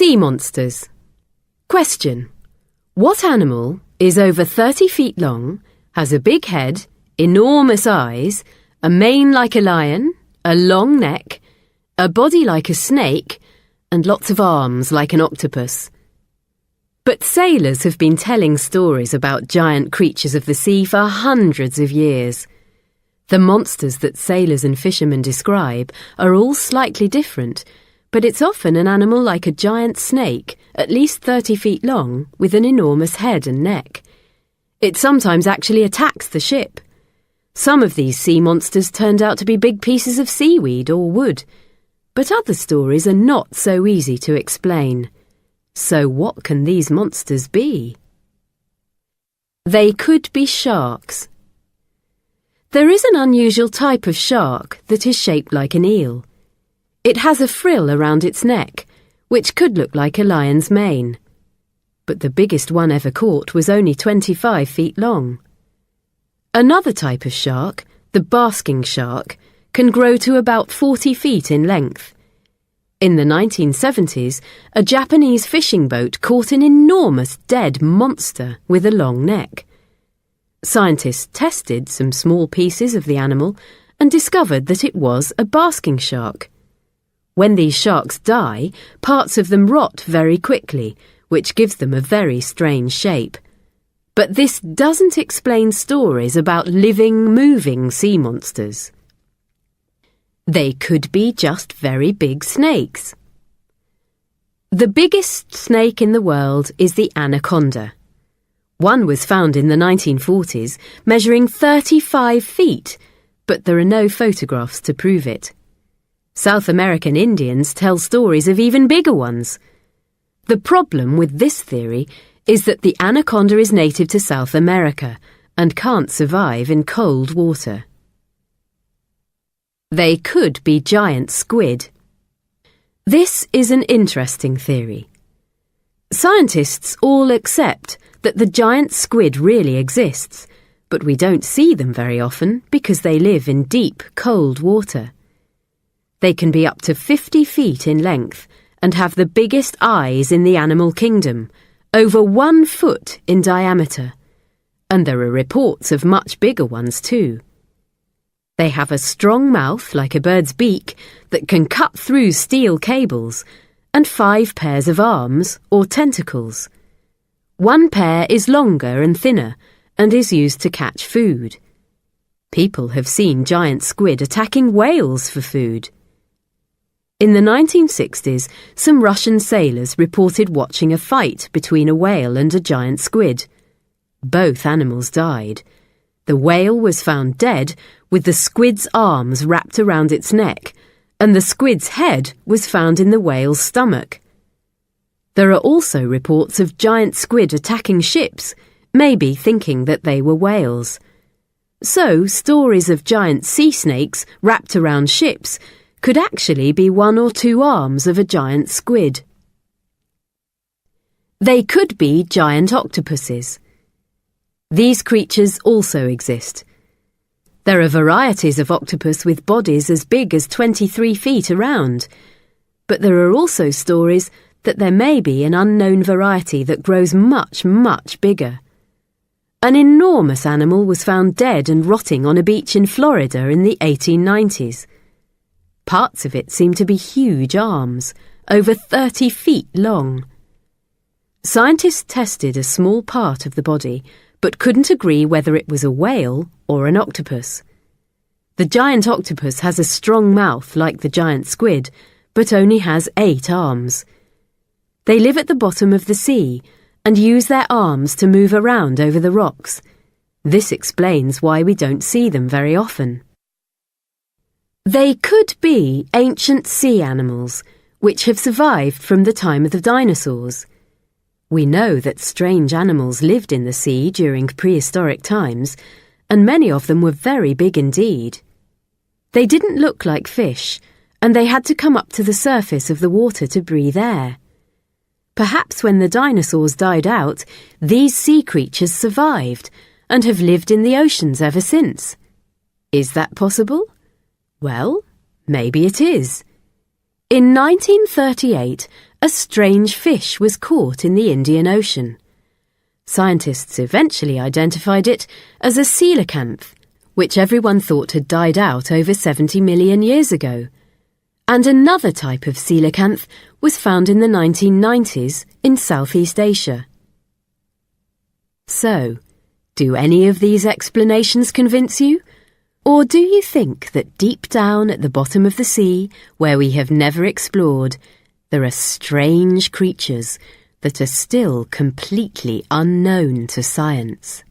Sea monsters. Question. What animal is over 30 feet long, has a big head, enormous eyes, a mane like a lion, a long neck, a body like a snake, and lots of arms like an octopus? But sailors have been telling stories about giant creatures of the sea for hundreds of years. The monsters that sailors and fishermen describe are all slightly different, but it's often an animal like a giant snake, at least 30 feet long, with an enormous head and neck. It sometimes actually attacks the ship. Some of these sea monsters turned out to be big pieces of seaweed or wood, but other stories are not so easy to explain. So what can these monsters be? They could be sharks. There is an unusual type of shark that is shaped like an eel. It has a frill around its neck, which could look like a lion's mane. But the biggest one ever caught was only 25 feet long. Another type of shark, the basking shark, can grow to about 40 feet in length. In the 1970s, a Japanese fishing boat caught an enormous dead monster with a long neck. Scientists tested some small pieces of the animal and discovered that it was a basking shark. When these sharks die, parts of them rot very quickly, which gives them a very strange shape. But this doesn't explain stories about living, moving sea monsters. They could be just very big snakes. The biggest snake in the world is the anaconda. One was found in the 1940s, measuring 35 feet, but there are no photographs to prove it. South American Indians tell stories of even bigger ones. The problem with this theory is that the anaconda is native to South America and can't survive in cold water. They could be giant squid. This is an interesting theory. Scientists all accept that the giant squid really exists, but we don't see them very often because they live in deep, cold water. They can be up to 50 feet in length and have the biggest eyes in the animal kingdom, over 1 foot in diameter. And there are reports of much bigger ones too. They have a strong mouth like a bird's beak that can cut through steel cables, and 5 pairs of arms or tentacles. 1 pair is longer and thinner and is used to catch food. People have seen giant squid attacking whales for food. In the 1960s, some Russian sailors reported watching a fight between a whale and a giant squid. Both animals died. The whale was found dead, with the squid's arms wrapped around its neck, and the squid's head was found in the whale's stomach. There are also reports of giant squid attacking ships, maybe thinking that they were whales. So, stories of giant sea snakes wrapped around ships could actually be 1 or 2 arms of a giant squid. They could be giant octopuses. These creatures also exist. There are varieties of octopus with bodies as big as 23 feet around, but there are also stories that there may be an unknown variety that grows much, much bigger. An enormous animal was found dead and rotting on a beach in Florida in the 1890s. Parts of it seem to be huge arms, over 30 feet long. Scientists tested a small part of the body, but couldn't agree whether it was a whale or an octopus. The giant octopus has a strong mouth like the giant squid, but only has 8 arms. They live at the bottom of the sea and use their arms to move around over the rocks. This explains why we don't see them very often. They could be ancient sea animals, which have survived from the time of the dinosaurs. We know that strange animals lived in the sea during prehistoric times, and many of them were very big indeed. They didn't look like fish, and they had to come up to the surface of the water to breathe air. Perhaps when the dinosaurs died out, these sea creatures survived and have lived in the oceans ever since. Is that possible? Well, maybe it is. In 1938, a strange fish was caught in the Indian Ocean. Scientists eventually identified it as a coelacanth, which everyone thought had died out over 70 million years ago. And another type of coelacanth was found in the 1990s in Southeast Asia. So, do any of these explanations convince you? Or do you think that deep down at the bottom of the sea, where we have never explored, there are strange creatures that are still completely unknown to science?